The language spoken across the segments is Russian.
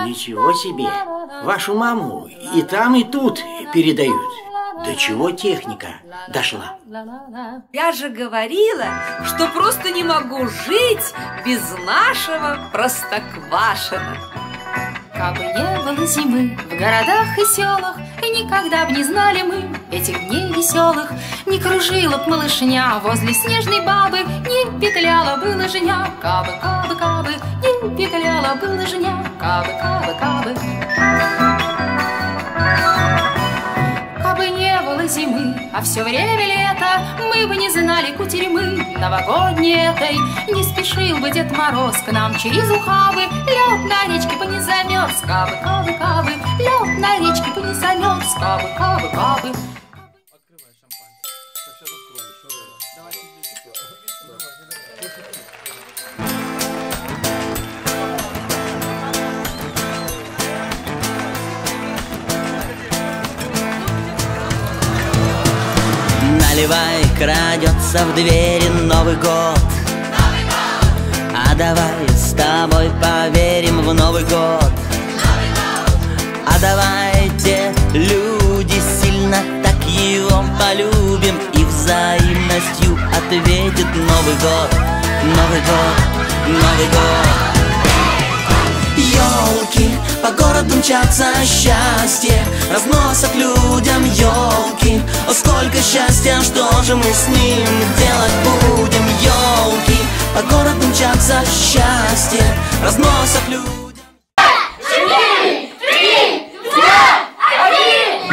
Ничего себе! Вашу маму и там, и тут передают. До чего техника дошла? Я же говорила, что просто не могу жить без нашего Простоквашино. Кабы не было зимы в городах и селах, и никогда б не знали мы этих дней веселых, не кружила б малышня возле снежной бабы, не петляла бы лыжня, кабы, кабы, кабы, не петляла бы лыжня, кабы, кабы, кабы. Кабы не было зимы, а все время лето, мы бы не знали кутерьмы новогодней этой. Не спешил бы Дед Мороз к нам через ухабы, лед на речке бы не замерз, кабы, кабы, кабы, лед на речке бы не замерз, кабы, кабы, кабы. Открывай шампанское. Так, сейчас открою. Давай. Наливай, крадется в двери Новый год. А давай с тобой поверим в Новый год. А давайте, люди, сильно так его полюбим, и взаимностью ответит Новый год, Новый год, Новый год. Ёлки по городу мчатся, счастье разносят людям елки. О, сколько счастья, что же мы с ним делать будем? Ёлки по городу мчатся, счастье разносят людям. 4, 3, 2, 1.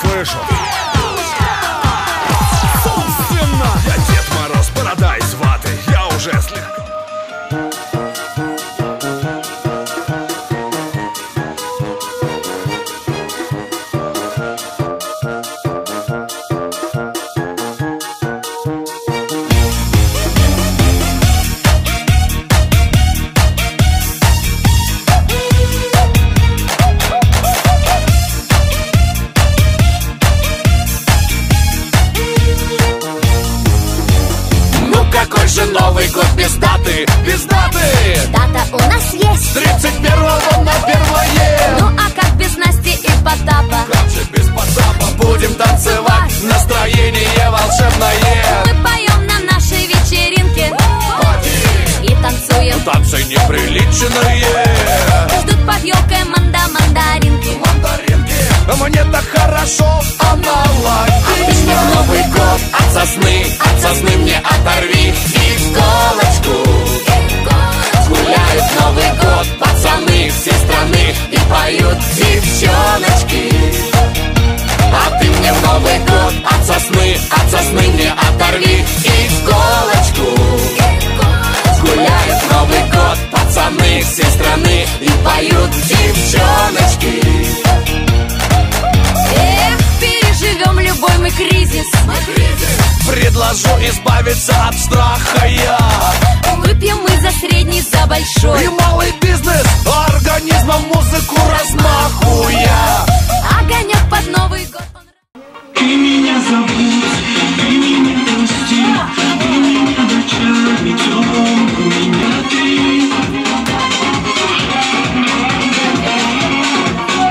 Слышу. Собственно, я Дед Мороз, борода из ваты. Я уже слегка... Какой же Новый год без даты, без даты? Дата у нас есть 31-го на 1-е. Ну а как без Насти и Потапа? Как же без Потапа? Будем танцевать, настроение волшебное. Мы поем на нашей вечеринке и танцуем. Танцы неприличные. Ждут под елкой мандаринки. Мне так хорошо в аналоге. А ты мне в Новый год от сосны мне оторви иголочку. Гуляют Новый год Пацаны всей страны и поют девчоночки. А ты мне в Новый год от сосны мне оторви иголочку. Гуляют Новый год пацаны всей страны и поют девчоночки. Эх, переживем любой мы кризис. Предложу избавиться от страха я. Выпьем мы за средний, за большой И малый бизнес, организмом музыку размахуя. Огонек под Новый год. Ты меня забудь, ты меня прости, ты меня ночами тем, у меня ты.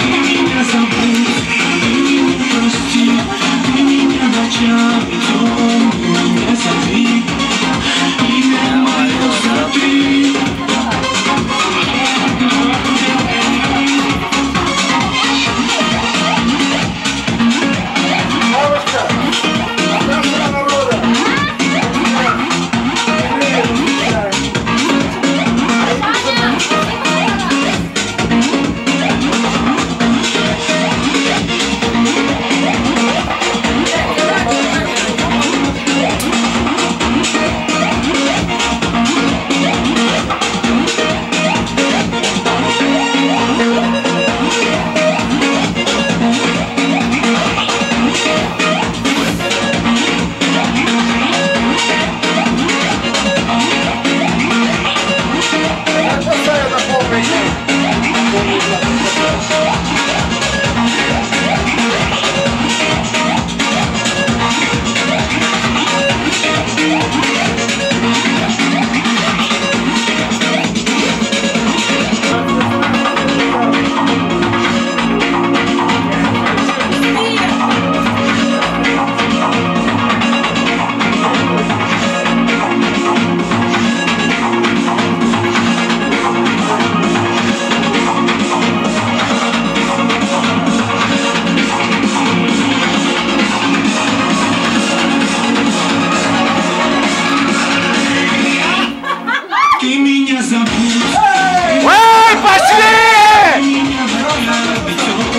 Ты меня забудь, ты меня прости, ты меня ночами тем, у меня сотри. Имя мое сотри.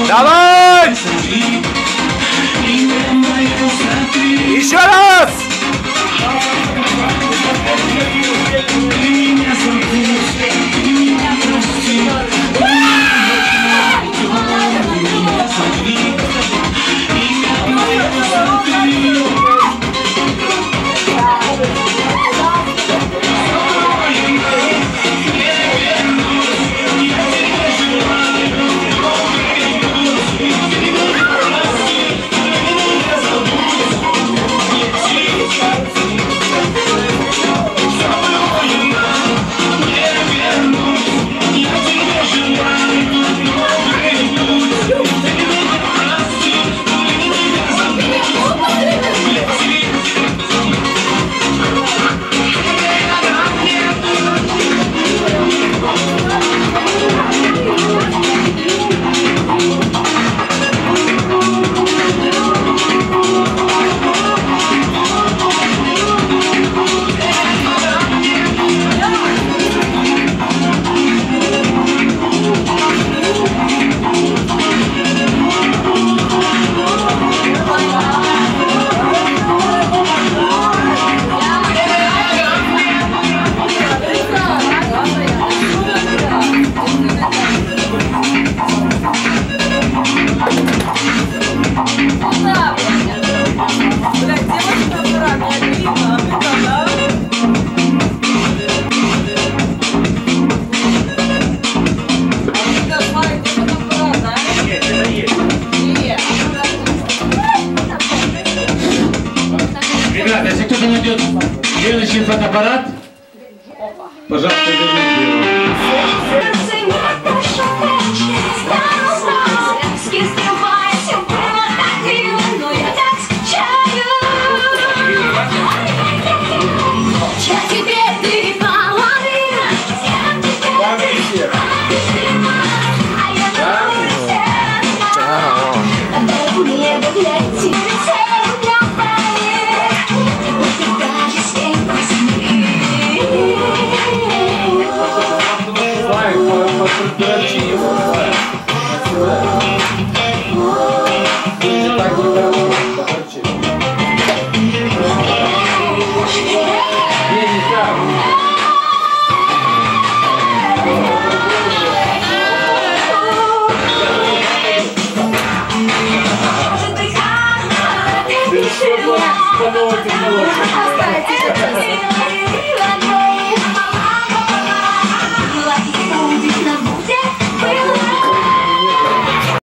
Давай! Еще раз! Ребята, если кто-то найдет следующий фотоаппарат, пожалуйста, верните его. по новой технологии.